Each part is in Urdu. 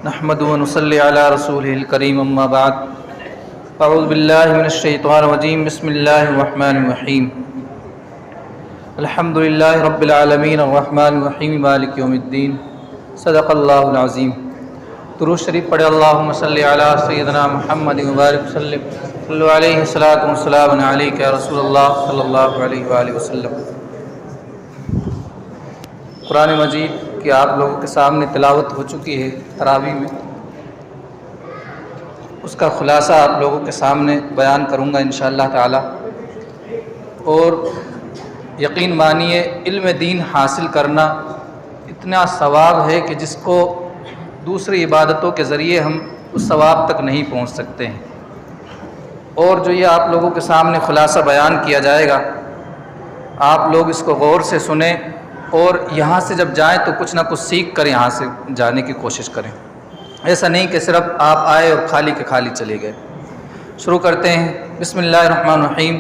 نحمد و نصلی علی رسولہ الکریم اما بعد اعوذ باللہ من الشیطان الرجیم بسم اللہ الرحمن الرحیم الحمد للہ رب العالمین الرحمن الرحیم مالک یوم الدین صدق اللہ العظیم۔ درود شریف پڑھے اللہم صلی علی سیدنا محمد وبارک وسلم صلی علیہ الصلاۃ والسلام علیک یا رسول اللہ صلی اللہ علیہ وآلہ وسلم۔ قرآن مجید کی آپ لوگوں کے سامنے تلاوت ہو چکی ہے تراویح میں، اس کا خلاصہ آپ لوگوں کے سامنے بیان کروں گا انشاءاللہ تعالی۔ اور یقین مانیے علم دین حاصل کرنا اتنا ثواب ہے کہ جس کو دوسری عبادتوں کے ذریعے ہم اس ثواب تک نہیں پہنچ سکتے ہیں۔ اور جو یہ آپ لوگوں کے سامنے خلاصہ بیان کیا جائے گا، آپ لوگ اس کو غور سے سنیں اور یہاں سے جب جائیں تو کچھ نہ کچھ سیکھ کر یہاں سے جانے کی کوشش کریں، ایسا نہیں کہ صرف آپ آئے اور خالی کے خالی چلے گئے۔ شروع کرتے ہیں۔ بسم اللہ الرحمن الرحیم۔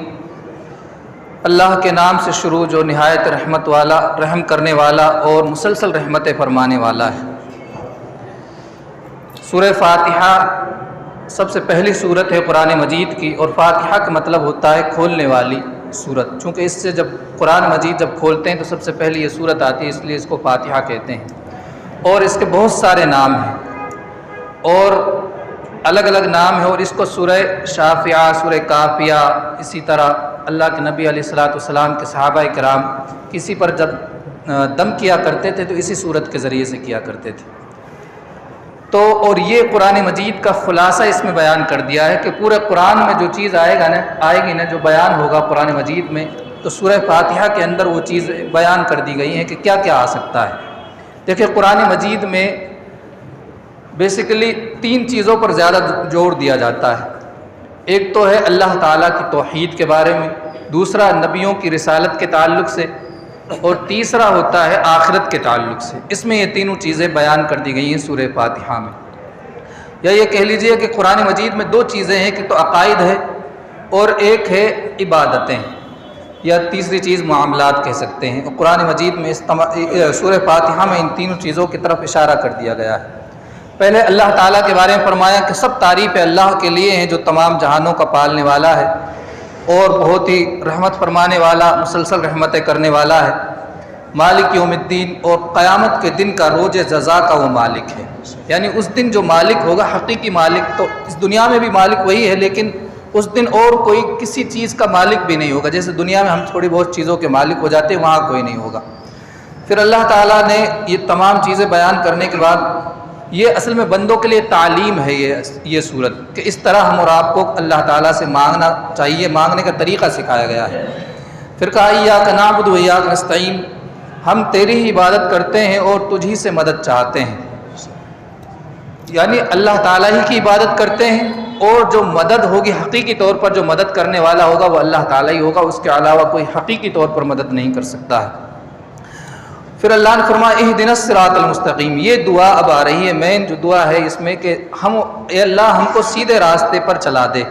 اللہ کے نام سے شروع جو نہایت رحمت والا، رحم کرنے والا اور مسلسل رحمتیں فرمانے والا ہے۔ سورہ فاتحہ سب سے پہلی سورت ہے قرآن مجید کی، اور فاتحہ کا مطلب ہوتا ہے کھولنے والی سورت، چونکہ اس سے جب قرآن مجید جب کھولتے ہیں تو سب سے پہلے یہ سورت آتی ہے، اس لیے اس کو فاتحہ کہتے ہیں۔ اور اس کے بہت سارے نام ہیں اور الگ الگ نام ہیں، اور اس کو سورہ شافعہ، سورہ کافیہ، اسی طرح اللہ کے نبی علیہ الصلاۃ والسلام کے صحابہ کرام کسی پر جب دم کیا کرتے تھے تو اسی سورت کے ذریعے سے کیا کرتے تھے۔ تو اور یہ قرآن مجید کا خلاصہ اس میں بیان کر دیا ہے کہ پورے قرآن میں جو چیز آئے گی نا جو بیان ہوگا قرآن مجید میں، تو سورہ فاتحہ کے اندر وہ چیز بیان کر دی گئی ہیں کہ کیا کیا آ سکتا ہے۔ دیکھیں قرآن مجید میں بیسیکلی تین چیزوں پر زیادہ زور دیا جاتا ہے۔ ایک تو ہے اللہ تعالیٰ کی توحید کے بارے میں، دوسرا نبیوں کی رسالت کے تعلق سے، اور تیسرا ہوتا ہے آخرت کے تعلق سے۔ اس میں یہ تینوں چیزیں بیان کر دی گئی ہیں سورہ فاتحہ میں۔ یا یہ کہہ لیجئے کہ قرآن مجید میں دو چیزیں ہیں کہ تو عقائد ہے اور ایک ہے عبادتیں، یا تیسری چیز معاملات کہہ سکتے ہیں۔ اور قرآن مجید میں سورہ فاتحہ میں ان تینوں چیزوں کی طرف اشارہ کر دیا گیا ہے۔ پہلے اللہ تعالیٰ کے بارے میں فرمایا کہ سب تعریف اللہ کے لیے ہیں جو تمام جہانوں کا پالنے والا ہے اور بہت ہی رحمت فرمانے والا، مسلسل رحمتیں کرنے والا ہے۔ مالک یوم الدین، اور قیامت کے دن کا، روز جزا کا وہ مالک ہے۔ یعنی اس دن جو مالک ہوگا، حقیقی مالک تو اس دنیا میں بھی مالک وہی ہے، لیکن اس دن اور کوئی کسی چیز کا مالک بھی نہیں ہوگا۔ جیسے دنیا میں ہم تھوڑی بہت چیزوں کے مالک ہو جاتے ہیں، وہاں کوئی نہیں ہوگا۔ پھر اللہ تعالیٰ نے یہ تمام چیزیں بیان کرنے کے بعد، یہ اصل میں بندوں کے لیے تعلیم ہے یہ صورت، کہ اس طرح ہم اور آپ کو اللہ تعالیٰ سے مانگنا چاہیے، مانگنے کا طریقہ سکھایا گیا ہے۔ پھر کہا ایاک نعبد و ایاک نستعین، ہم تیری ہی عبادت کرتے ہیں اور تجھ ہی سے مدد چاہتے ہیں۔ یعنی اللہ تعالیٰ ہی کی عبادت کرتے ہیں، اور جو مدد ہوگی حقیقی طور پر جو مدد کرنے والا ہوگا وہ اللہ تعالیٰ ہی ہوگا، اس کے علاوہ کوئی حقیقی طور پر مدد نہیں کر سکتا ہے۔ پھر اللہ نے فرمایا اہدنا الصراط المستقیم، یہ دعا اب آ رہی ہے، مین جو دعا ہے اس میں کہ اے اللہ ہم کو سیدھے راستے پر چلا دے۔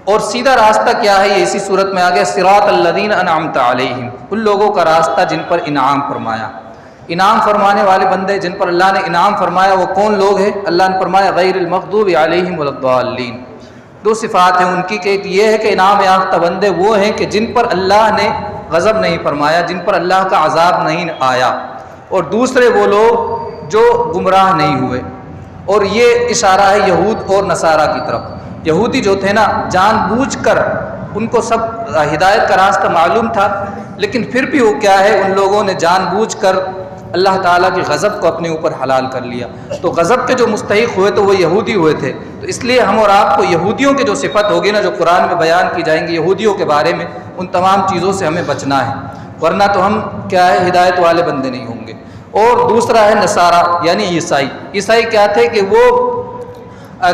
اور سیدھا راستہ کیا ہے یہ اسی صورت میں آ گیا، صراط الذین انعمت علیہم، ان لوگوں کا راستہ جن پر انعام فرمایا۔ انعام فرمانے والے بندے جن پر اللہ نے انعام فرمایا وہ کون لوگ ہیں؟ اللہ نے فرمایا غیر المغضوب علیہم ولا الضالین۔ دو صفات ہیں ان کی، کہ ایک یہ ہے کہ انعام یافتہ بندے وہ ہیں کہ جن پر اللہ نے غضب نہیں فرمایا، جن پر اللہ کا عذاب نہیں آیا، اور دوسرے وہ لوگ جو گمراہ نہیں ہوئے۔ اور یہ اشارہ ہے یہود اور نصارہ کی طرف۔ یہودی جو تھے نا، جان بوجھ کر ان کو سب ہدایت کا راستہ معلوم تھا، لیکن پھر بھی وہ کیا ہے، ان لوگوں نے جان بوجھ کر اللہ تعالیٰ کے غضب کو اپنے اوپر حلال کر لیا۔ تو غضب کے جو مستحق ہوئے تو وہ یہودی ہوئے تھے، تو اس لیے ہم اور آپ کو یہودیوں کے جو صفت ہوگی نا جو قرآن میں بیان کی جائیں گی یہودیوں کے بارے میں، ان تمام چیزوں سے ہمیں بچنا ہے، ورنہ تو ہم کیا ہے ہدایت والے بندے نہیں ہوں گے۔ اور دوسرا ہے نصارہ یعنی عیسائی۔ عیسائی کیا تھے کہ وہ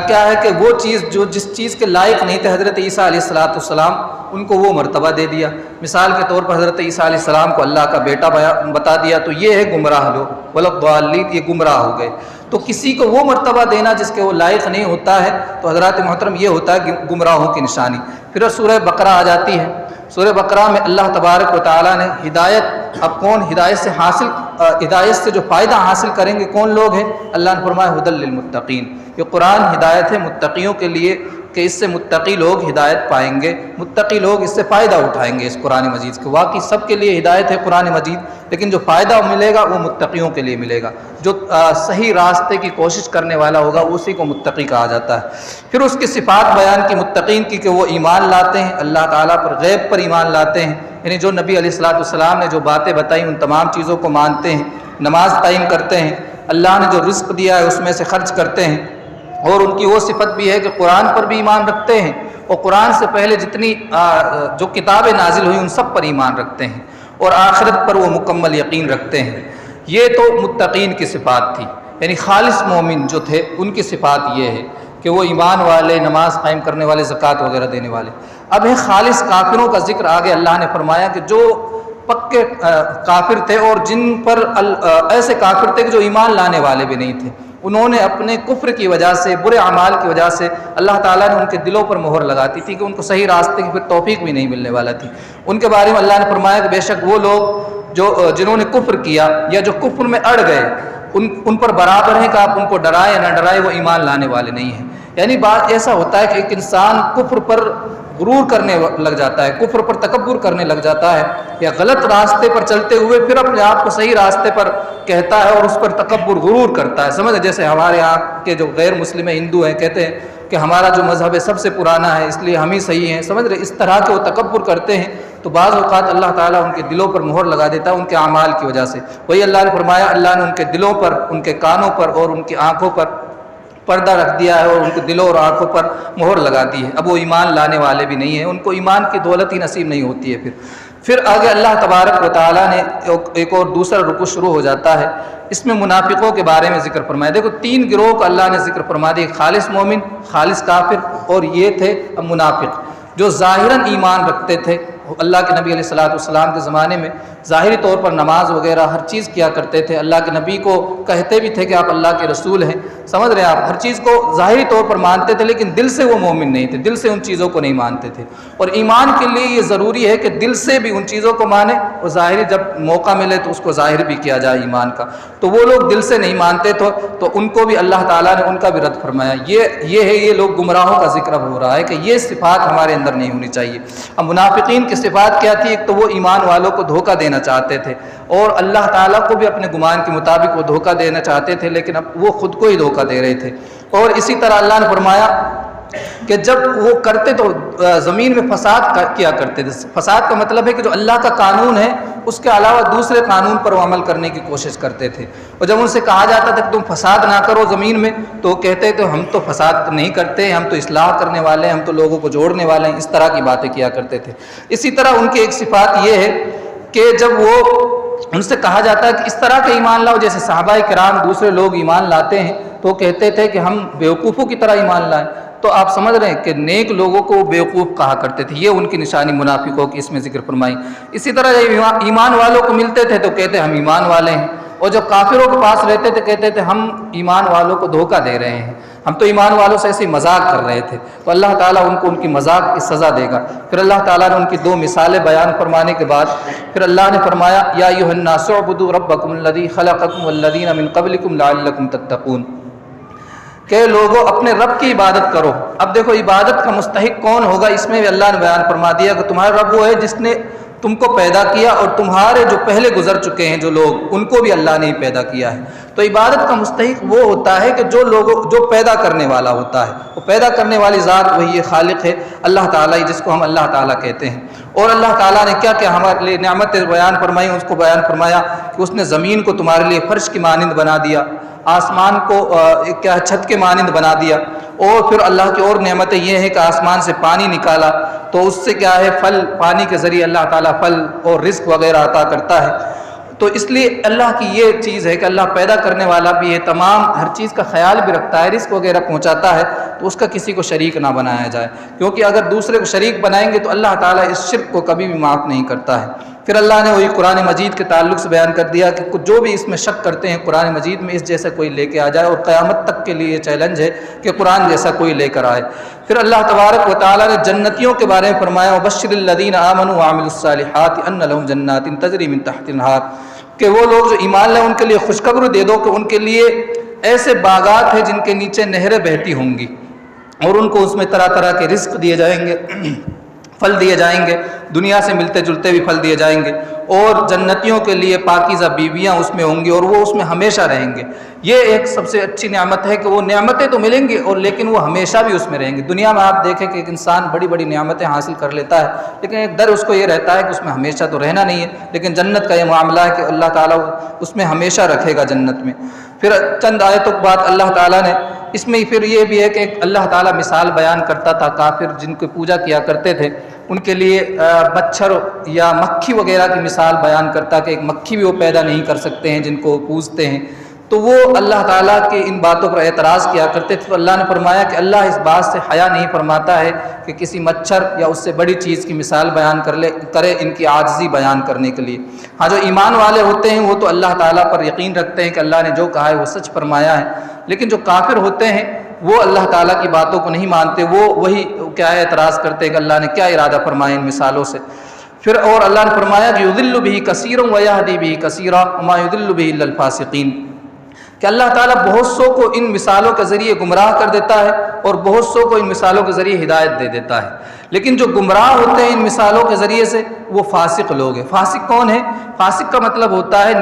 کیا ہے کہ وہ چیز جو جس چیز کے لائق نہیں تھے حضرت عیسیٰ علیہ السلام، ان کو وہ مرتبہ دے دیا۔ مثال کے طور پر حضرت عیسیٰ علیہ السلام کو اللہ کا بیٹا بتا دیا، تو یہ ہے گمراہ لوگ، ولا الضالین، یہ گمراہ ہو گئے۔ تو کسی کو وہ مرتبہ دینا جس کے وہ لائق نہیں ہوتا ہے تو حضرات محترم یہ ہوتا ہے گمراہوں کی نشانی۔ پھر سورہ بقرہ آ جاتی ہے۔ سورہ بقرہ میں اللہ تبارک و تعالیٰ نے ہدایت، اب کون ہدایت سے جو فائدہ حاصل کریں گے کون لوگ ہیں؟ اللہ نے فرمایا ھدی للمتقین، یہ قرآن ہدایت ہے متقیوں کے لیے کہ اس سے متقی لوگ ہدایت پائیں گے، متقی لوگ اس سے فائدہ اٹھائیں گے اس قرآن مجید کے۔ واقعی سب کے لیے ہدایت ہے قرآن مجید، لیکن جو فائدہ ملے گا وہ متقیوں کے لیے ملے گا، جو صحیح راستے کی کوشش کرنے والا ہوگا اسی کو متقی کہا جاتا ہے۔ پھر اس کی صفات بیان کی متقین کی کہ وہ ایمان لاتے ہیں اللہ تعالیٰ پر، غیب پر ایمان لاتے ہیں، یعنی جو نبی علیہ السلام نے جو باتیں بتائیں ان تمام چیزوں کو مانتے ہیں، نماز قائم کرتے ہیں، اللہ نے جو رزق دیا ہے اس میں سے خرچ کرتے ہیں، اور ان کی وہ صفت بھی ہے کہ قرآن پر بھی ایمان رکھتے ہیں، اور قرآن سے پہلے جتنی جو کتابیں نازل ہوئی ان سب پر ایمان رکھتے ہیں، اور آخرت پر وہ مکمل یقین رکھتے ہیں۔ یہ تو متقین کی صفات تھی، یعنی خالص مومن جو تھے ان کی صفات یہ ہے کہ وہ ایمان والے، نماز قائم کرنے والے، زکوٰۃ وغیرہ دینے والے۔ اب ہے خالص کافروں کا ذکر آگے اللہ نے فرمایا کہ جو پکے کافر تھے اور جن پر ایسے کافر تھے کہ جو ایمان لانے والے بھی نہیں تھے، انہوں نے اپنے کفر کی وجہ سے، برے اعمال کی وجہ سے اللہ تعالیٰ نے ان کے دلوں پر مہر لگاتی تھی کہ ان کو صحیح راستے کی پھر توفیق بھی نہیں ملنے والا تھی۔ ان کے بارے میں اللہ نے فرمایا کہ بے شک وہ لوگ جنہوں نے کفر کیا یا جو کفر میں اڑ گئے ان پر برابر ہے کہ آپ ان کو ڈرائے یا نہ ڈرائے، وہ ایمان لانے والے نہیں ہیں۔ یعنی بات ایسا ہوتا ہے کہ ایک انسان کفر پر غرور کرنے لگ جاتا ہے، کفر پر تکبر کرنے لگ جاتا ہے، یا غلط راستے پر چلتے ہوئے پھر اپنے آپ کو صحیح راستے پر کہتا ہے اور اس پر تکبر غرور کرتا ہے۔ سمجھ، جیسے ہمارے یہاں کے جو غیر مسلم ہندو ہیں کہتے ہیں کہ ہمارا جو مذہب ہے سب سے پرانا ہے اس لیے ہم ہی صحیح ہیں، سمجھ رہے، اس طرح کے وہ تکبر کرتے ہیں، تو بعض اوقات اللہ تعالیٰ ان کے دلوں پر مہر لگا دیتا ہے ان کے اعمال کی وجہ سے۔ وہی اللہ نے فرمایا اللہ نے ان کے دلوں پر، ان کے کانوں پر اور ان کی آنکھوں پر پردہ رکھ دیا ہے اور ان کے دلوں اور آنکھوں پر مہر لگا دی ہے، اب وہ ایمان لانے والے بھی نہیں ہیں، ان کو ایمان کی دولت ہی نصیب نہیں ہوتی ہے۔ پھر آگے اللہ تبارک و تعالیٰ نے ایک اور دوسرا رکوع شروع ہو جاتا ہے، اس میں منافقوں کے بارے میں ذکر فرمایا۔ دیکھو تین گروہ کا اللہ نے ذکر فرما دیا، خالص مومن، خالص کافر، اور یہ تھے منافق جو ظاہراً ایمان رکھتے تھے، اللہ کے نبی علیہ السلام کے زمانے میں ظاہری طور پر نماز وغیرہ ہر چیز کیا کرتے تھے، اللہ کے نبی کو کہتے بھی تھے کہ آپ اللہ کے رسول ہیں، سمجھ رہے ہیں آپ، ہر چیز کو ظاہری طور پر مانتے تھے لیکن دل سے وہ مومن نہیں تھے، دل سے ان چیزوں کو نہیں مانتے تھے۔ اور ایمان کے لیے یہ ضروری ہے کہ دل سے بھی ان چیزوں کو مانے اور ظاہری جب موقع ملے تو اس کو ظاہر بھی کیا جائے ایمان کا، تو وہ لوگ دل سے نہیں مانتے تو ان کو بھی اللہ تعالیٰ نے ان کا بھی رد فرمایا۔ یہ ہے، یہ لوگ گمراہوں کا ذکر ہو رہا ہے کہ یہ صفات ہمارے اندر نہیں ہونی چاہیے۔ اب منافقین کی صفات کیا تھی؟ ایک تو وہ ایمان والوں کو دھوکہ دینا چاہتے تھے اور اللہ تعالیٰ کو بھی اپنے گمان کے مطابق وہ دھوکہ دینا چاہتے تھے، لیکن اب وہ خود کو ہی دھوکہ دے رہے تھے۔ اور اسی طرح اللہ نے فرمایا کہ جب وہ کرتے تو زمین میں فساد کیا کرتے تھے۔ فساد کا مطلب ہے کہ جو اللہ کا قانون ہے اس کے علاوہ دوسرے قانون پر وہ عمل کرنے کی کوشش کرتے تھے، اور جب ان سے کہا جاتا تھا کہ تم فساد نہ کرو زمین میں تو کہتے تھے ہم تو فساد نہیں کرتے، ہم تو اصلاح کرنے والے ہیں، ہم تو لوگوں کو جوڑنے والے ہیں، اس طرح کی باتیں کیا کرتے تھے۔ اسی طرح ان کی ایک صفات یہ ہے کہ جب وہ ان سے کہا جاتا ہے کہ اس طرح کا ایمان لاؤ جیسے صحابہ کرام دوسرے لوگ ایمان لاتے ہیں، تو کہتے تھے کہ ہم بیوقوفوں کی طرح ایمان لائیں۔ تو آپ سمجھ رہے ہیں کہ نیک لوگوں کو بیوقوف کہا کرتے تھے، یہ ان کی نشانی منافقوں کی اس میں ذکر فرمائی۔ اسی طرح جب ایمان والوں کو ملتے تھے تو کہتے ہم ایمان والے ہیں، اور جب کافروں کے پاس رہتے تھے کہتے تھے ہم ایمان والوں کو دھوکہ دے رہے ہیں، ہم تو ایمان والوں سے ایسے مذاق کر رہے تھے۔ تو اللہ تعالیٰ ان کو ان کی مذاق کی سزا دے گا۔ پھر اللہ تعالیٰ نے ان کی دو مثالیں بیان فرمانے کے بعد پھر اللہ نے فرمایا یا ایھا الناس اعبدوا ربکم الذی خلقکم والذین من قبلکم لعلکم تتقون، کہ لوگوں اپنے رب کی عبادت کرو۔ اب دیکھو عبادت کا مستحق کون ہوگا، اس میں بھی اللہ نے بیان فرما دیا کہ تمہارا رب وہ ہے جس نے تم کو پیدا کیا اور تمہارے جو پہلے گزر چکے ہیں جو لوگ ان کو بھی اللہ نے ہی پیدا کیا ہے۔ تو عبادت کا مستحق وہ ہوتا ہے کہ جو پیدا کرنے والا ہوتا ہے، وہ پیدا کرنے والی ذات وہی خالق ہے اللہ تعالیٰ ہی، جس کو ہم اللہ تعالیٰ کہتے ہیں۔ اور اللہ تعالیٰ نے کیا کیا ہمارے لیے نعمتیں بیان فرمائی، اس کو بیان فرمایا کہ اس نے زمین کو تمہارے لیے فرش کی مانند بنا دیا، آسمان کو کیا چھت کے مانند بنا دیا، اور پھر اللہ کی اور نعمتیں یہ ہیں کہ آسمان سے پانی نکالا تو اس سے کیا ہے پھل، پانی کے ذریعے اللہ تعالیٰ پھل اور رزق وغیرہ عطا کرتا ہے۔ تو اس لیے اللہ کی یہ چیز ہے کہ اللہ پیدا کرنے والا بھی ہے، تمام ہر چیز کا خیال بھی رکھتا ہے، رزق وغیرہ پہنچاتا ہے، تو اس کا کسی کو شریک نہ بنایا جائے، کیونکہ اگر دوسرے کو شریک بنائیں گے تو اللہ تعالیٰ اس شرک کو کبھی بھی معاف نہیں کرتا ہے۔ پھر اللہ نے وہی قرآن مجید کے تعلق سے بیان کر دیا کہ جو بھی اس میں شک کرتے ہیں قرآن مجید میں اس جیسا کوئی لے کے آ جائے، اور قیامت تک کے لیے چیلنج ہے کہ قرآن جیسا کوئی لے کر آئے۔ پھر اللہ تبارک و تعالیٰ نے جنتیوں کے بارے میں فرمایا وَبَشِّرِ الَّذِينَ آمَنُوا وَعَمِلُوا الصَّالِحَاتِ أَنَّ لَهُمْ جَنَّاتٍ تَجْرِي مِن تَحْتِهَا الْأَنْهَارُ، کہ وہ لوگ جو ایمان لائے ان کے لیے خوشخبری دے دو کہ ان کے لیے ایسے باغات ہیں جن کے نیچے نہریں بہتی ہوں گی، اور ان کو اس میں طرح طرح کے رزق دیے جائیں گے، پھل دیے جائیں گے، دنیا سے ملتے جلتے بھی پھل دیے جائیں گے، اور جنتیوں کے لیے پاکیزہ بیویاں اس میں ہوں گی اور وہ اس میں ہمیشہ رہیں گے۔ یہ ایک سب سے اچھی نعمت ہے کہ وہ نعمتیں تو ملیں گی اور لیکن وہ ہمیشہ بھی اس میں رہیں گے۔ دنیا میں آپ دیکھیں کہ ایک انسان بڑی بڑی نعمتیں حاصل کر لیتا ہے لیکن ایک ڈر اس کو یہ رہتا ہے کہ اس میں ہمیشہ تو رہنا نہیں ہے، لیکن جنت کا یہ معاملہ ہے کہ اللہ تعالیٰ اس میں ہمیشہ رکھے گا جنت میں۔ پھر چند آیتوں کے بعد اللہ تعالیٰ نے اس میں پھر یہ بھی ہے کہ اللہ تعالیٰ مثال بیان کرتا تھا کافر جن کو پوجا کیا کرتے تھے ان کے لیے مچھر یا مکھی وغیرہ کی مثال بیان کرتا کہ ایک مکھی بھی وہ پیدا نہیں کر سکتے ہیں جن کو وہ پوجتے ہیں، تو وہ اللہ تعالیٰ کے ان باتوں پر اعتراض کیا کرتے تھے۔ تو اللہ نے فرمایا کہ اللہ اس بات سے حیا نہیں فرماتا ہے کہ کسی مچھر یا اس سے بڑی چیز کی مثال بیان کرے ان کی عاجزی بیان کرنے کے لیے۔ ہاں جو ایمان والے ہوتے ہیں وہ تو اللہ تعالیٰ پر یقین رکھتے ہیں کہ اللہ نے جو کہا ہے وہ سچ فرمایا ہے، لیکن جو کافر ہوتے ہیں وہ اللہ تعالیٰ کی باتوں کو نہیں مانتے، وہ وہی کیا ہے اعتراض کرتے ہیں کہ اللہ نے کیا ارادہ فرمایا ان مثالوں سے۔ پھر اور اللہ نے فرمایا کہ یضل بہ کثیرا ویہدی بہ کثیرا وما یضل بہ الا الفاسقین، کہ اللہ تعالیٰ بہت سو کو ان مثالوں کے ذریعے گمراہ کر دیتا ہے اور بہت سو کو ان مثالوں کے ذریعے ہدایت دے دیتا ہے، لیکن جو گمراہ ہوتے ہیں ان مثالوں کے ذریعے سے وہ فاسق لوگ ہیں۔ فاسق کون ہے؟ فاسق کا مطلب ہوتا ہے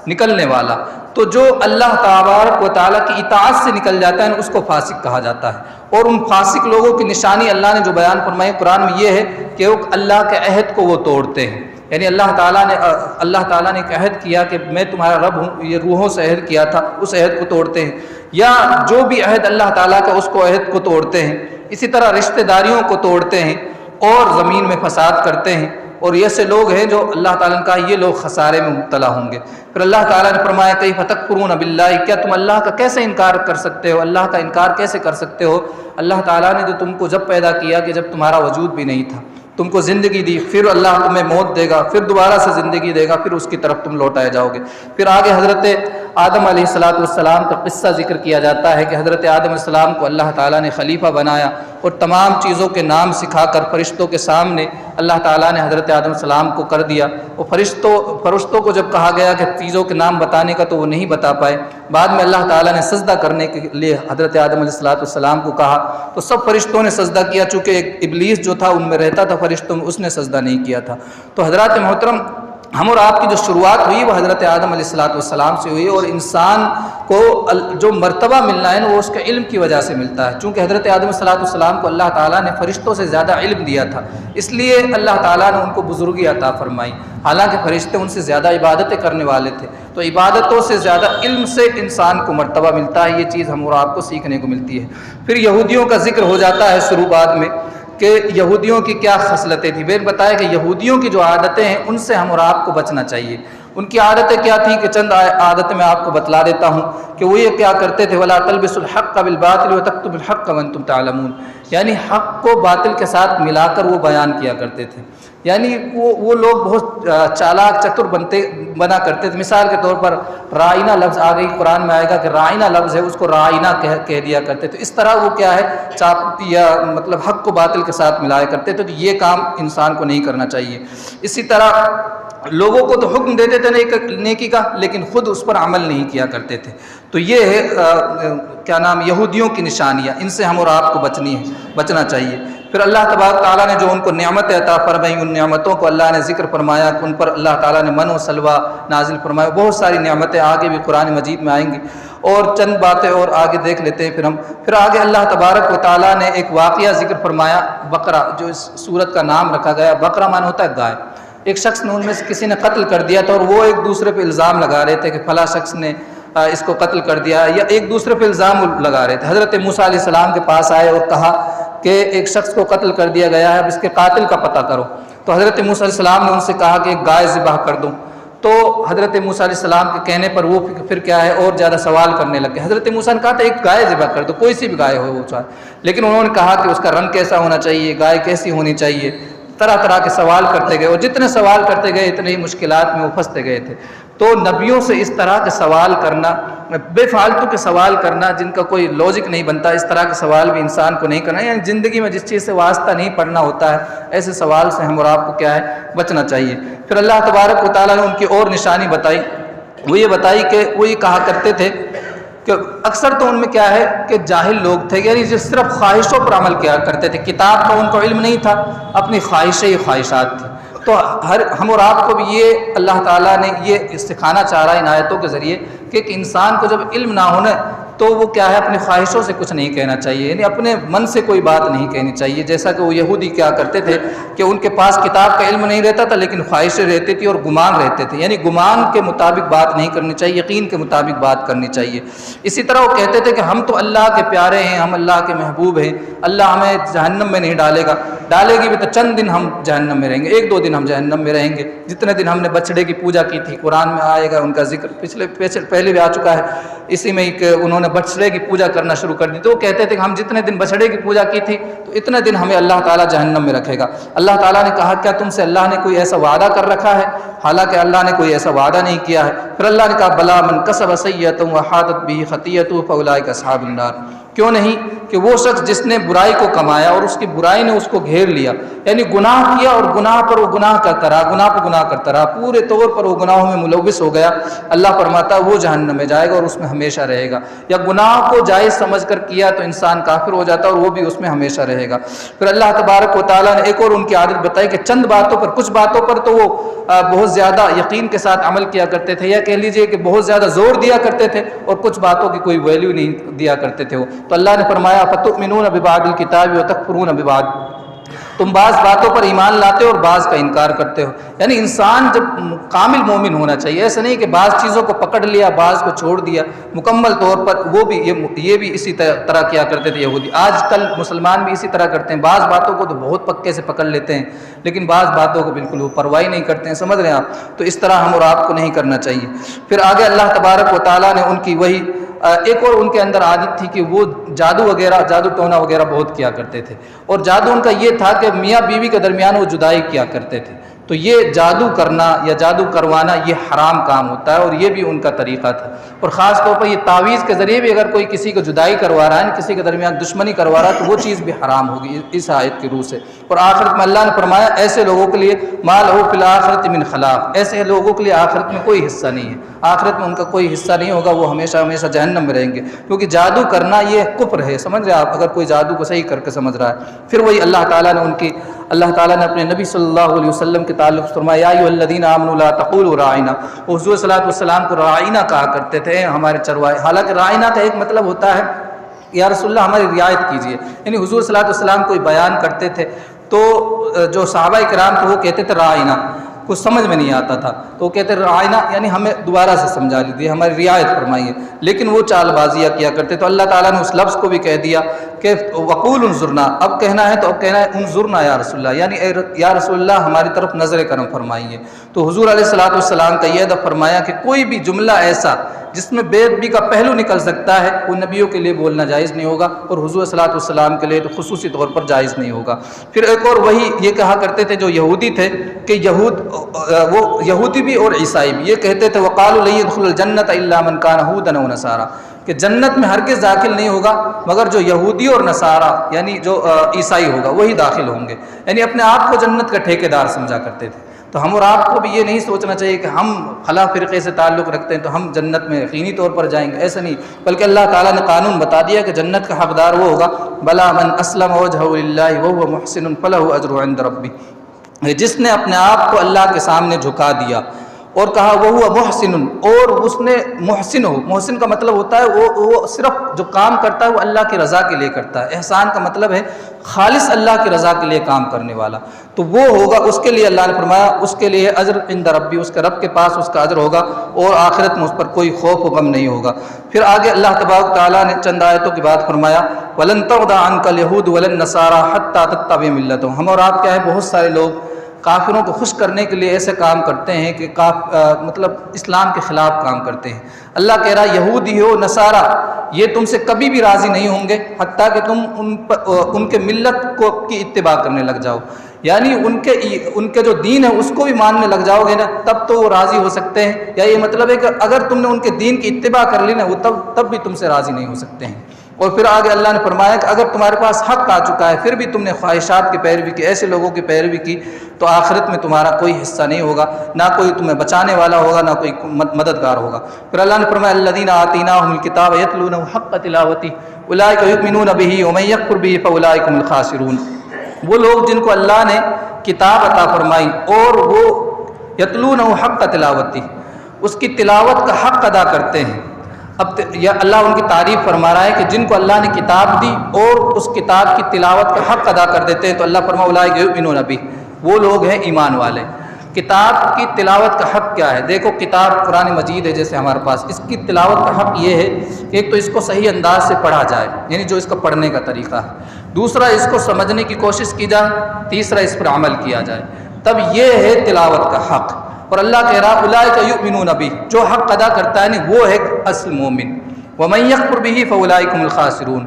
نکلنے والا، تو جو اللہ تبارک و تعالیٰ کی اطاعت سے نکل جاتا ہے اس کو فاسق کہا جاتا ہے۔ اور ان فاسق لوگوں کی نشانی اللہ نے جو بیان فرمائی قرآن میں یہ ہے کہ وہ اللہ کے عہد کو وہ توڑتے ہیں، یعنی اللہ تعالیٰ نے ایک عہد کیا کہ میں تمہارا رب ہوں، یہ روحوں سے عہد کیا تھا، اس عہد کو توڑتے ہیں، یا جو بھی عہد اللہ تعالیٰ کا اس کو عہد کو توڑتے ہیں۔ اسی طرح رشتہ داریوں کو توڑتے ہیں اور زمین میں فساد کرتے ہیں، اور ایسے لوگ ہیں جو اللہ تعالیٰ نے کہا یہ لوگ خسارے میں مبتلا ہوں گے۔ پھر اللہ تعالیٰ نے فرمایا کیف تکفرون باللہ، کیا تم اللہ کا کیسے انکار کر سکتے ہو، اللہ کا انکار کیسے کر سکتے ہو؟ اللہ تعالیٰ نے جو تم کو جب پیدا کیا کہ جب تمہارا وجود بھی نہیں تھا، تم کو زندگی دی، پھر اللہ تمہیں موت دے گا، پھر دوبارہ سے زندگی دے گا، پھر اس کی طرف تم لوٹائے جاؤ گے۔ پھر آگے حضرت آدم علیہ السلام کا قصہ ذکر کیا جاتا ہے کہ حضرت آدم علیہ السلام کو اللہ تعالیٰ نے خلیفہ بنایا اور تمام چیزوں کے نام سکھا کر فرشتوں کے سامنے اللہ تعالیٰ نے حضرت آدم علیہ السلام کو کر دیا، اور فرشتوں کو جب کہا گیا کہ چیزوں کے نام بتانے کا تو وہ نہیں بتا پائے۔ بعد میں اللہ تعالیٰ نے سجدہ کرنے کے لیے حضرت آدم علیہ السلام کو کہا تو سب فرشتوں نے سجدہ کیا، چونکہ ایک ابلیس جو تھا ان میں رہتا تھا فرشتوں میں، اس نے سجدہ نہیں کیا تھا۔ تو حضرات محترم، ہم اور آپ کی جو شروعات ہوئی وہ حضرت آدم علیہ السلام سے ہوئی، اور انسان کو جو مرتبہ ملنا ہے نا وہ اس کے علم کی وجہ سے ملتا ہے، چونکہ حضرت آدم علیہ السلام کو اللہ تعالیٰ نے فرشتوں سے زیادہ علم دیا تھا، اس لیے اللہ تعالیٰ نے ان کو بزرگی عطا فرمائی، حالانکہ فرشتے ان سے زیادہ عبادتیں کرنے والے تھے۔ تو عبادتوں سے زیادہ علم سے انسان کو مرتبہ ملتا ہے، یہ چیز ہم اور آپ کو سیکھنے کو ملتی ہے۔ پھر یہودیوں کا ذکر ہو جاتا ہے شروع بعد میں کہ یہودیوں کی کیا خصلتیں تھیں۔ میں نے بتایا کہ یہودیوں کی جو عادتیں ہیں ان سے ہم اور آپ کو بچنا چاہیے۔ ان کی عادتیں کیا تھیں کہ چند عادتیں میں آپ کو بتلا دیتا ہوں کہ وہ یہ کیا کرتے تھے، وَلَا تَلْبِسُوا الْحَقَّ بِالْبَاطِلِ وَتَكْتُمُوا الْحَقَّ وَأَنْتُمْ تَعْلَمُونَ، یعنی حق کو باطل کے ساتھ ملا کر وہ بیان کیا کرتے تھے۔ یعنی وہ لوگ بہت چالاک چتر بنا کرتے تھے۔ مثال کے طور پر رائنا لفظ آ گئی، قرآن میں آئے گا کہ رائنا لفظ ہے، اس کو رائنا کہہ دیا کرتے تھے۔ اس طرح وہ کیا ہے یا مطلب حق کو باطل کے ساتھ ملایا کرتے تھے، تو یہ کام انسان کو نہیں کرنا چاہیے۔ اسی طرح لوگوں کو تو حکم دیتے تھے نیکی کا، لیکن خود اس پر عمل نہیں کیا کرتے تھے۔ تو یہ ہے یہودیوں کی نشانیاں، ان سے ہم اور آپ کو بچنا چاہیے۔ پھر اللہ تبارک تعالیٰ نے جو ان کو نعمتیں عطا فرمائی، ان نعمتوں کو اللہ نے ذکر فرمایا کہ ان پر اللہ تعالیٰ نے من و سلوہ نازل فرمایا۔ بہت ساری نعمتیں آگے بھی قرآن مجید میں آئیں گی، اور چند باتیں اور آگے دیکھ لیتے ہیں۔ پھر آگے اللہ تبارک و تعالیٰ نے ایک واقعہ ذکر فرمایا، بقرہ، جو اس سورت کا نام رکھا گیا۔ بقرہ معنی ہوتا ہے گائے۔ ایک شخص نے ان میں سے کسی نے قتل کر دیا تھا، اور وہ ایک دوسرے پہ الزام لگا رہے تھے کہ فلاں شخص نے اس کو قتل کر دیا، یا ایک دوسرے پہ الزام لگا رہے تھے۔ حضرت موسیٰ علیہ السلام کے پاس آئے اور کہا کہ ایک شخص کو قتل کر دیا گیا ہے، اب اس کے قاتل کا پتہ کرو۔ تو حضرت موسیٰ علیہ السلام نے ان سے کہا کہ ایک گائے ذبح کر دو۔ تو حضرت موسیٰ علیہ السلام کے کہنے پر وہ پھر کیا ہے اور زیادہ سوال کرنے لگے۔ حضرت موسیٰ نے کہا تھا ایک گائے ذبح کر دو، کوئی سی بھی گائے ہو وہ چاہے، لیکن انہوں نے کہا کہ اس کا رنگ کیسا ہونا چاہیے، گائے کیسی ہونی چاہیے، طرح طرح کے سوال کرتے گئے، اور جتنے سوال کرتے گئے اتنے ہی مشکلات میں وہ پھنستے گئے تھے۔ تو نبیوں سے اس طرح کے سوال کرنا، بے فالتو کے سوال کرنا جن کا کوئی لاجک نہیں بنتا، اس طرح کے سوال بھی انسان کو نہیں کرنا، یعنی زندگی میں جس چیز سے واسطہ نہیں پڑنا ہوتا ہے ایسے سوال سے ہم اور آپ کو کیا ہے بچنا چاہیے۔ پھر اللہ تبارک و تعالیٰ نے ان کی اور نشانی بتائی، وہ یہ بتائی کہ وہ یہ کہا کرتے تھے کہ اکثر تو ان میں کیا ہے کہ جاہل لوگ تھے، یعنی جو صرف خواہشوں پر عمل کیا کرتے تھے، کتاب کا ان کو علم نہیں تھا، اپنی خواہشیں ہی خواہشات تھیں۔ تو ہم اور آپ کو بھی یہ اللہ تعالیٰ نے یہ سکھانا چاہ رہا ہے ان آیتوں کے ذریعے کہ ایک انسان کو جب علم نہ ہونا تو وہ کیا ہے اپنی خواہشوں سے کچھ نہیں کہنا چاہیے، یعنی اپنے من سے کوئی بات نہیں کہنی چاہیے، جیسا کہ وہ یہودی کیا کرتے تھے کہ ان کے پاس کتاب کا علم نہیں رہتا تھا لیکن خواہشیں رہتی تھی اور گمان رہتے تھے، یعنی گمان کے مطابق بات نہیں کرنی چاہیے، یقین کے مطابق بات کرنی چاہیے۔ اسی طرح وہ کہتے تھے کہ ہم تو اللہ کے پیارے ہیں، ہم اللہ کے محبوب ہیں، اللہ ہمیں جہنم میں نہیں ڈالے گی بھی تو چند دن ہم جہنم میں رہیں گے، 1-2 دن ہم جہنم میں رہیں گے، جتنے دن ہم نے بچڑے کی پوجا کی تھی، قرآن میں آئے گا ان کا ذکر پہلے بھی آ چکا ہے، اسی میں کہ انہوں نے بچڑے کی پوجا کرنا شروع کر دی، تو وہ کہتے تھے کہ ہم جتنے دن بچڑے کی پوجا کی تھی تو اتنے دن ہمیں اللہ تعالیٰ جہنم میں رکھے گا۔ اللہ تعالیٰ نے کہا کیا تم سے اللہ نے کوئی ایسا وعدہ کر رکھا ہے؟ حالانکہ اللہ نے کوئی ایسا وعدہ نہیں کیا ہے۔ پھر اللہ نے کہا بلا من کسب سیئۃ وحاطت بہ خطیئۃ فاولئک اصحاب النار، کیوں نہیں کہ وہ شخص جس نے برائی کو کمایا اور اس کی برائی نے اس کو گھیر لیا، یعنی گناہ کیا اور گناہ پر وہ گناہ کرتا رہا، گناہ پر گناہ کرتا رہا، پورے طور پر وہ گناہوں میں ملوث ہو گیا، اللہ فرماتا ہے وہ جہنم میں جائے گا اور اس میں ہمیشہ رہے گا۔ یا گناہ کو جائز سمجھ کر کیا تو انسان کافر ہو جاتا ہے اور وہ بھی اس میں ہمیشہ رہے گا۔ پھر اللہ تبارک و تعالیٰ نے ایک اور ان کی عادت بتائی کہ چند باتوں پر، کچھ باتوں پر تو وہ بہت زیادہ یقین کے ساتھ عمل کیا کرتے تھے، یا کہہ لیجئے کہ بہت زیادہ زور دیا کرتے تھے، اور کچھ باتوں کی کوئی ویلیو نہیں دیا کرتے تھے وہ۔ تو اللہ نے فرمایا فتؤمنون ببعض الکتاب وتکفرون ببعض، تم بعض باتوں پر ایمان لاتے ہو اور بعض کا انکار کرتے ہو۔ یعنی انسان جب کامل مومن ہونا چاہیے، ایسا نہیں کہ بعض چیزوں کو پکڑ لیا بعض کو چھوڑ دیا، مکمل طور پر وہ بھی یہ بھی اسی طرح کیا کرتے تھے یہودی۔ آج کل مسلمان بھی اسی طرح کرتے ہیں، بعض باتوں کو تو بہت پکے سے پکڑ لیتے ہیں لیکن بعض باتوں کو بالکل وہ پرواہ نہیں کرتے ہیں، سمجھ رہے ہیں آپ؟ تو اس طرح ہم اور آپ کو نہیں کرنا چاہیے۔ پھر آگے اللہ تبارک و تعالیٰ نے ان کی وہی ایک اور ان کے اندر عادت تھی کہ وہ جادو ٹونا وغیرہ بہت کیا کرتے تھے، اور جادو ان کا یہ تھا کہ میاں بیوی کے درمیان وہ جدائی کیا کرتے تھے۔ تو یہ جادو کرنا یا جادو کروانا یہ حرام کام ہوتا ہے، اور یہ بھی ان کا طریقہ تھا، اور خاص طور پر یہ تعویذ کے ذریعے بھی اگر کوئی کسی کو جدائی کروا رہا ہے، کسی کے درمیان دشمنی کروا رہا ہے تو وہ چیز بھی حرام ہوگی اس آیت کی روح سے۔ اور آخرت میں اللہ نے فرمایا ایسے لوگوں کے لیے ما لہ فی الآخرۃ من خلاق، ایسے لوگوں کے لیے آخرت میں کوئی حصہ نہیں ہے، آخرت میں ان کا کوئی حصہ نہیں ہوگا، وہ ہمیشہ ہمیشہ جہنم میں رہیں گے، کیونکہ جادو کرنا یہ کفر ہے، سمجھ رہے ہیں آپ؟ اگر کوئی جادو کو صحیح کر کے سمجھ رہا ہے۔ پھر وہی اللہ تعالیٰ نے اپنے نبی صلی اللہ علیہ وسلم کے تعلق فرمایا یا ایھا الذین آمنوا لا تقولوا راعنا، حضور صلی اللہ علیہ وسلم کو راعنا کہا کرتے تھے، ہمارے چروائے۔ حالانکہ راعنا کا ایک مطلب ہوتا ہے یا رسول اللہ ہماری رعایت کیجیے، یعنی حضور صلی اللہ علیہ وسلم کوئی بیان کرتے تھے تو جو صحابہ کرام تھے وہ کہتے تھے راعنا، کچھ سمجھ میں نہیں آتا تھا تو وہ کہتے راعنا یعنی ہمیں دوبارہ سے سمجھا لیجیے، ہماری رعایت فرمائیے، لیکن وہ چال بازیاں کیا کرتے۔ تو اللہ تعالیٰ نے اس لفظ کو بھی کہہ دیا کہ وقول انظرنا، اب کہنا ہے تو اب کہنا ہے انظرنا یا رسول اللہ، یعنی یا رسول اللہ ہماری طرف نظر کرم فرمائیے۔ تو حضور علیہ الصلوۃ والسلام کا یہ ادب فرمایا کہ کوئی بھی جملہ ایسا جس میں بے ادبی کا پہلو نکل سکتا ہے وہ نبیوں کے لیے بولنا جائز نہیں ہوگا، اور حضور صلی اللہ علیہ وسلم کے لیے تو خصوصی طور پر جائز نہیں ہوگا۔ پھر ایک اور وہی یہ کہا کرتے تھے جو یہودی تھے کہ وہ یہودی بھی اور عیسائی بھی یہ کہتے تھے وقالوا لن يدخل الجنۃ الا من كان هودا او نصارى، کہ جنت میں ہرگز داخل نہیں ہوگا مگر جو یہودی اور نصارہ یعنی جو عیسائی ہوگا وہی داخل ہوں گے، یعنی اپنے آپ کو جنت کا ٹھیکیدار سمجھا کرتے تھے۔ تو ہم اور آپ کو بھی یہ نہیں سوچنا چاہیے کہ ہم فلاں فرقے سے تعلق رکھتے ہیں تو ہم جنت میں یقینی طور پر جائیں گے، ایسا نہیں، بلکہ اللہ تعالیٰ نے قانون بتا دیا کہ جنت کا حقدار وہ ہوگا بلا من اسلم وجهه للہ وهو محسن فلہ اجر عند ربہ، جس نے اپنے آپ کو اللہ کے سامنے جھکا دیا اور کہا وہ محسن، اور اس نے محسن ہو، محسن کا مطلب ہوتا ہے وہ صرف جو کام کرتا ہے وہ اللہ کی رضا کے لیے کرتا ہے، احسان کا مطلب ہے خالص اللہ کی رضا کے لیے کام کرنے والا، تو وہ ہوگا اس کے لیے اللہ نے فرمایا اس کے لیے اجر عند ربی، اس کے رب کے پاس اس کا اجر ہوگا، اور آخرت میں اس پر کوئی خوف و غم نہیں ہوگا۔ پھر آگے اللہ تبارک تعالیٰ نے چند آیتوں کے بعد فرمایا وَلَن تَرْضَىٰ عَنْكَ الْيَهُودُ وَلَا النَّصَارَىٰ حَتَّىٰ تَتَّبِعَ مِلَّتَهُمْ، ہم اور آپ کیا ہے بہت سارے لوگ کافروں کو خوش کرنے کے لیے ایسے کام کرتے ہیں کہ مطلب اسلام کے خلاف کام کرتے ہیں۔ اللہ کہہ رہا یہودی ہو نصارہ یہ تم سے کبھی بھی راضی نہیں ہوں گے حتیٰ کہ تم ان کے ملت کی اتباع کرنے لگ جاؤ، یعنی ان کے جو دین ہے اس کو بھی ماننے لگ جاؤ گے نا تب تو وہ راضی ہو سکتے ہیں، یا یہ مطلب ہے کہ اگر تم نے ان کے دین کی اتباع کر لی نا وہ تب بھی تم سے راضی نہیں ہو سکتے ہیں۔ اور پھر آگے اللہ نے فرمایا کہ اگر تمہارے پاس حق آ چکا ہے پھر بھی تم نے خواہشات کی پیروی کی، ایسے لوگوں کی پیروی کی، تو آخرت میں تمہارا کوئی حصہ نہیں ہوگا، نہ کوئی تمہیں بچانے والا ہوگا، نہ کوئی مددگار ہوگا۔ پھر اللہ نے فرمایا الذین آتیناہم الکتاب یتلونہ حق تلاوتہ اولئک یؤمنون بہ ومن یکفر بہ فاولئک هم الخاسرون۔ وہ لوگ جن کو اللہ نے کتاب عطا فرمائی اور وہ یتلونہ حق تلاوتہ اس کی تلاوت کا حق ادا کرتے ہیں۔ اب یا اللہ ان کی تعریف فرما رہا ہے کہ جن کو اللہ نے کتاب دی اور اس کتاب کی تلاوت کا حق ادا کر دیتے ہیں تو اللہ فرمایا اولئک یؤمنون بہ، وہ لوگ ہیں ایمان والے۔ کتاب کی تلاوت کا حق کیا ہے؟ دیکھو کتاب قرآن مجید ہے جیسے ہمارے پاس، اس کی تلاوت کا حق یہ ہے کہ ایک تو اس کو صحیح انداز سے پڑھا جائے، یعنی جو اس کا پڑھنے کا طریقہ ہے، دوسرا اس کو سمجھنے کی کوشش کی جائے، تیسرا اس پر عمل کیا جائے، تب یہ ہے تلاوت کا حق۔ اور اللہ کہہ رہا اولئک یؤمنون بہ، جو حق ادا کرتا ہے وہ ہے اصل مومن، ومن یکفر بہ فاولئک هم الخاسرون،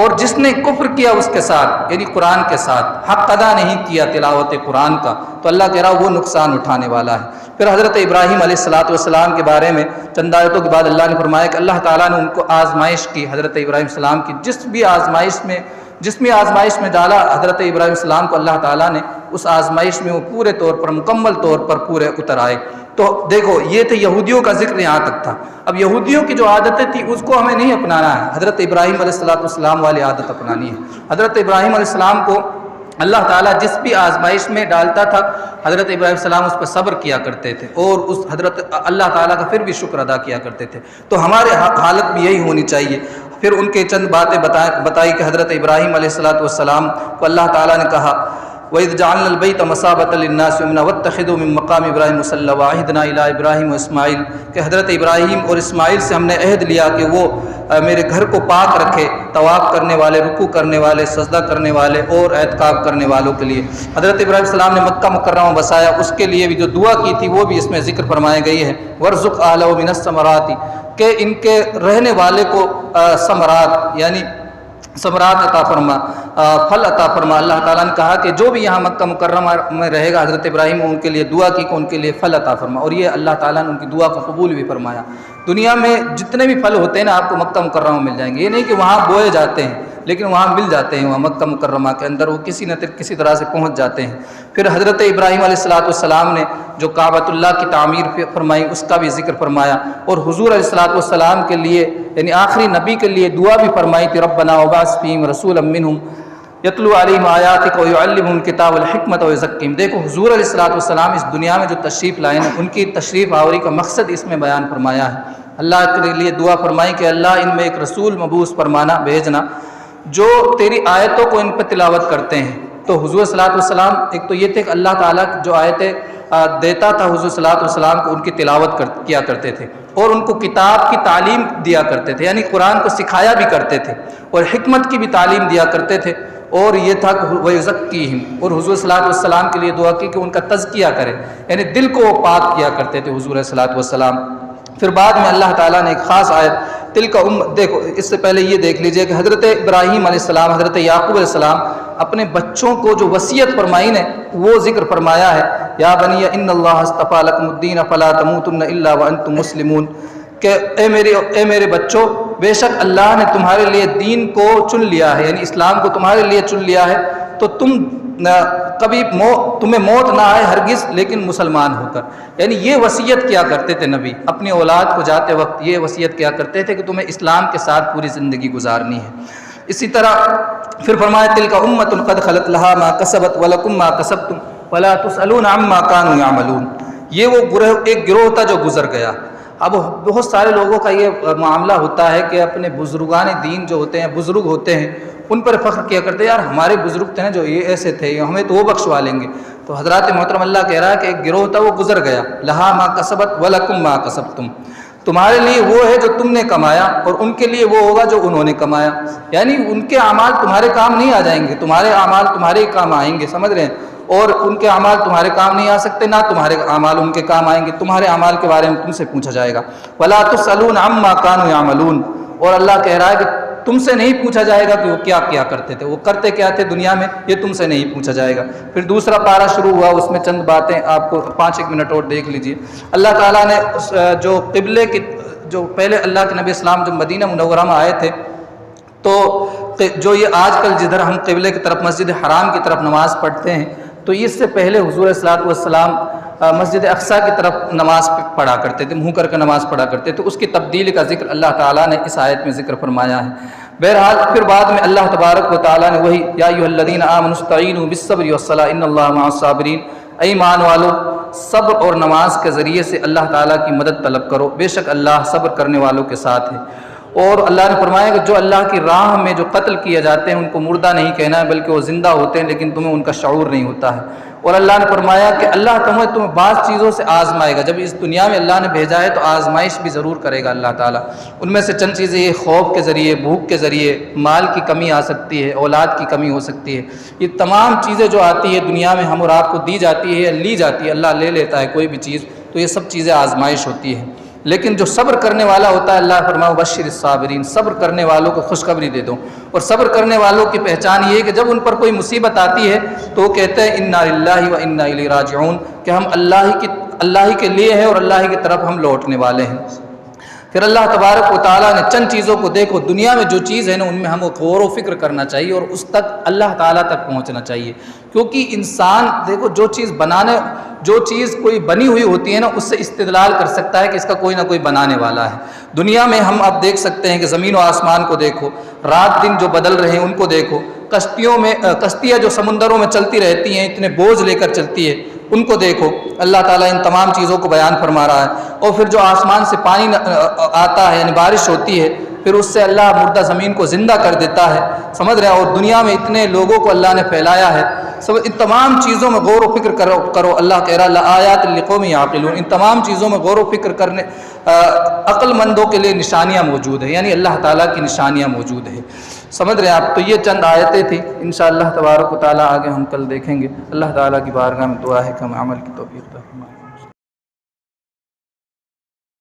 اور جس نے کفر کیا اس کے ساتھ یعنی قرآن کے ساتھ، حق ادا نہیں کیا تلاوت قرآن کا، تو اللہ کہہ رہا وہ نقصان اٹھانے والا ہے۔ پھر حضرت ابراہیم علیہ السلام کے بارے میں چند آیتوں کے بعد اللہ نے فرمایا کہ اللہ تعالیٰ نے ان کو آزمائش کی، حضرت ابراہیم السلام کی جس بھی آزمائش میں ڈالا حضرت ابراہیم السلام کو اللہ تعالیٰ نے اس آزمائش میں وہ پورے طور پر مکمل طور پر پورے اتر آئے۔ تو دیکھو یہ تھے یہودیوں کا ذکر یہاں تک تھا، اب یہودیوں کی جو عادتیں تھیں اس کو ہمیں نہیں اپنانا ہے، حضرت ابراہیم علیہ السلام والی عادت اپنانی ہے۔ حضرت ابراہیم علیہ السلام کو اللہ تعالیٰ جس بھی آزمائش میں ڈالتا تھا حضرت ابراہیم السلام اس پر صبر کیا کرتے تھے اور اس اللہ تعالیٰ کا پھر بھی شکر ادا کیا کرتے تھے، تو ہمارے حالت بھی یہی ہونی چاہیے۔ پھر ان کے چند باتیں بتائی کہ حضرت ابراہیم علیہ السلام کو اللہ تعالیٰ نے کہا وَإِذْ جَعَلْنَا الْبَيْتَ مَثَابَةً لِلنَّاسِ وَأَمْنًا وَاتَّخِذُوا مِن مَّقَامِ إِبْرَاهِيمَ مُصَلًّى وَعَهِدْنَا إِلَىٰ إِبْرَاهِيمَ وَإِسْمَاعِيلَ کہ حضرت ابراہیم اور اسماعیل سے ہم نے عہد لیا کہ وہ میرے گھر کو پاک رکھے، طواف کرنے والے، رکوع کرنے والے، سجدہ کرنے والے اور اعتکاف کرنے والوں کے لیے۔ حضرت ابراہیم السلام نے مکہ مکرمہ بسایا، اس کے لیے بھی جو دعا کی تھی وہ بھی اس میں ذکر فرمائی گئی ہے، وَارْزُقْ أَهْلَهُ مِنَ الثَّمَرَاتِ کہ ان کے رہنے والے کو ثمرات یعنی ثمرات عطا فرما، پھل عطا فرما۔ اللہ تعالیٰ نے کہا کہ جو بھی یہاں مکہ مکرمہ میں رہے گا حضرت ابراہیم ان کے لیے دعا کی کہ ان کے لیے پھل عطا فرما، اور یہ اللہ تعالیٰ نے ان کی دعا کو قبول بھی فرمایا۔ دنیا میں جتنے بھی پھل ہوتے ہیں نا آپ کو مکہ مکرمہ مل جائیں گے، یہ نہیں کہ وہاں بوئے جاتے ہیں لیکن وہاں مل جاتے ہیں، وہاں مکہ مکرمہ کے اندر وہ کسی نہ کسی طرح سے پہنچ جاتے ہیں۔ پھر حضرت ابراہیم علیہ السلام نے جو کعبۃ اللہ کی تعمیر فرمائی اس کا بھی ذکر فرمایا، اور حضور علیہ السلام کے لیے یعنی آخری نبی کے لیے دعا بھی فرمائی تھی ربنا وابعث فیہم رسولا منہم یتلو علیہم آیاتک ویعلمہم الکتاب والحکمۃ ویزکیہم۔ دیکھو حضور علیہ السلام اس دنیا میں جو تشریف لائے ہیں ان کی تشریف آوری کا مقصد اس میں بیان فرمایا ہے۔ اللہ کے لیے دعا فرمائی کہ اللہ ان میں ایک رسول مبعوث فرمانا بھیجنا جو تیری آیتوں کو ان پہ تلاوت کرتے ہیں۔ تو حضور صلی اللہ علیہ وسلم ایک تو یہ تھے کہ اللہ تعالیٰ جو آیتیں دیتا تھا حضور صلی اللہ علیہ وسلم کو ان کی تلاوت کیا کرتے تھے اور ان کو کتاب کی تعلیم دیا کرتے تھے، یعنی قرآن کو سکھایا بھی کرتے تھے اور حکمت کی بھی تعلیم دیا کرتے تھے، اور یہ تھا کہ وَيُزَكِّيهِمْ، اور حضور صلی اللہ علیہ وسلم کے لیے دعا کی کہ ان کا تزکیہ کرے، یعنی دل کو وہ پاک کیا کرتے تھے حضور صلی اللہ علیہ وسلم۔ پھر بعد میں اللہ تعالیٰ نے ایک خاص آیت دیکھو اس سے پہلے یہ دیکھ لیجئے کہ حضرت ابراہیم علیہ السلام، حضرت یعقوب علیہ السلام اپنے بچوں کو جو وصیت فرمائی نے وہ ذکر فرمایا ہے یا بنی ان اللہ اصطفیٰ لکم الدین فلا تموتن الا وانتم مسلمون کہ اے میرے بچوں بے شک اللہ نے تمہارے لیے دین کو چن لیا ہے، یعنی اسلام کو تمہارے لیے چن لیا ہے، تو تمہیں موت نہ آئے ہرگز لیکن مسلمان ہو کر، یعنی یہ وصیت کیا کرتے تھے نبی اپنی اولاد کو جاتے وقت، یہ وصیت کیا کرتے تھے کہ تمہیں اسلام کے ساتھ پوری زندگی گزارنی ہے۔ اسی طرح پھر فرمایا تلک امۃ قد خلت لہا ما کسبت ولکم ما کسبتم ولا تسألون عما کانوا یعملون، یہ وہ ایک گروہ تھا جو گزر گیا۔ اب بہت سارے لوگوں کا یہ معاملہ ہوتا ہے کہ اپنے بزرگان دین جو ہوتے ہیں، بزرگ ہوتے ہیں، ان پر فخر کیا کرتے ہیں، یار ہمارے بزرگ تھے نا جو یہ ایسے تھے ہمیں تو وہ بخشوا لیں گے۔ تو حضرات محترم اللہ کہہ رہا ہے کہ ایک گروہ تھا وہ گزر گیا، لہا ما کسبت ولکم ما کسبتم، تمہارے لیے وہ ہے جو تم نے کمایا اور ان کے لیے وہ ہوگا جو انہوں نے کمایا، یعنی ان کے اعمال تمہارے کام نہیں آ جائیں گے، تمہارے اعمال تمہارے کام آئیں گے، سمجھ رہے ہیں۔ اور ان کے اعمال تمہارے کام نہیں آ سکتے، نہ تمہارے اعمال ان کے کام آئیں گے، تمہارے اعمال کے بارے میں تم سے پوچھا جائے گا۔ وَلَا تُسْأَلُونَ عَمَّا كَانُوا يَعْمَلُونَ، اور اللہ کہہ رہا ہے کہ تم سے نہیں پوچھا جائے گا کہ وہ کیا کیا کرتے تھے، وہ کرتے کیا تھے دنیا میں، یہ تم سے نہیں پوچھا جائے گا۔ پھر دوسرا پارہ شروع ہوا، اس میں چند باتیں آپ کو 5-1 منٹ اور دیکھ لیجئے۔ اللہ تعالیٰ نے جو قبلے کی، جو پہلے اللہ کے نبی اسلام جب مدینہ منورہ میں آئے تھے تو جو یہ آج کل جدھر ہم قبلے کی طرف مسجد حرام کی طرف نماز پڑھتے ہیں، تو اس سے پہلے حضور صلی اللہ علیہ وسلم مسجد اقصیٰ کی طرف نماز پڑھا کرتے تھے، منہ کر کے نماز پڑھا کرتے تھے۔ اس کی تبدیلی کا ذکر اللہ تعالیٰ نے اس آیت میں ذکر فرمایا ہے۔ بہرحال پھر بعد میں اللہ تبارک و تعالیٰ نے وہی یا ایھا الذین آمنوا استعینوا بالصبر والصلاۃ ان اللہ مع الصابرین، اے ایمان والو صبر اور نماز کے ذریعے سے اللہ تعالیٰ کی مدد طلب کرو، بے شک اللہ صبر کرنے والوں کے ساتھ ہے۔ اور اللہ نے فرمایا کہ جو اللہ کی راہ میں جو قتل کیے جاتے ہیں ان کو مردہ نہیں کہنا ہے بلکہ وہ زندہ ہوتے ہیں، لیکن تمہیں ان کا شعور نہیں ہوتا ہے۔ اور اللہ نے فرمایا کہ اللہ تمہیں بعض چیزوں سے آزمائے گا، جب اس دنیا میں اللہ نے بھیجا ہے تو آزمائش بھی ضرور کرے گا اللہ تعالیٰ۔ ان میں سے چند چیزیں یہ خوف کے ذریعے، بھوک کے ذریعے، مال کی کمی آ سکتی ہے، اولاد کی کمی ہو سکتی ہے، یہ تمام چیزیں جو آتی ہے دنیا میں ہم اور آپ کو دی جاتی ہے یا لی جاتی ہے، اللہ لے لیتا ہے کوئی بھی چیز، تو یہ سب چیزیں آزمائش ہوتی ہے۔ لیکن جو صبر کرنے والا ہوتا ہے، اللہ فرمایا بشر الصابرین، صبر کرنے والوں کو خوشخبری دے دو۔ اور صبر کرنے والوں کی پہچان یہ ہے کہ جب ان پر کوئی مصیبت آتی ہے تو وہ کہتے ہیں انا للہ و انا الیہ راجعون، کہ ہم اللہ ہی کے لیے ہیں اور اللہ ہی کی طرف ہم لوٹنے والے ہیں۔ پھر اللہ تبارک و تعالیٰ نے چند چیزوں کو دیکھو، دنیا میں جو چیز ہے نا ان میں ہم کو غور و فکر کرنا چاہیے اور اس تک اللہ تعالیٰ تک پہنچنا چاہیے، کیونکہ انسان دیکھو جو چیز کوئی بنی ہوئی ہوتی ہے نا اس سے استدلال کر سکتا ہے کہ اس کا کوئی نہ کوئی بنانے والا ہے۔ دنیا میں ہم اب دیکھ سکتے ہیں کہ زمین و آسمان کو دیکھو، رات دن جو بدل رہے ہیں ان کو دیکھو، کشتیاں جو سمندروں میں چلتی رہتی ہیں، اتنے بوجھ لے کر چلتی ہے ان کو دیکھو، اللہ تعالیٰ ان تمام چیزوں کو بیان فرما رہا ہے۔ اور پھر جو آسمان سے پانی آتا ہے یعنی بارش ہوتی ہے، پھر اس سے اللہ مردہ زمین کو زندہ کر دیتا ہے، سمجھ رہے ہیں، اور دنیا میں اتنے لوگوں کو اللہ نے پھیلایا ہے۔ ان تمام چیزوں میں غور و فکر کرو، اللہ کہہ رہا لآیات لقوم یعقلون، ان تمام چیزوں میں غور و فکر کرنے عقل مندوں کے لیے نشانیاں موجود ہیں، یعنی اللہ تعالیٰ کی نشانیاں موجود ہیں، سمجھ رہے ہیں آپ۔ تو یہ چند آیتیں تھیں، انشاءاللہ تبارک و تعالیٰ آگے ہم کل دیکھیں گے۔ اللہ تعالیٰ کی بارگاہ میں دعا ہے کہ ہم عمل کی توفیق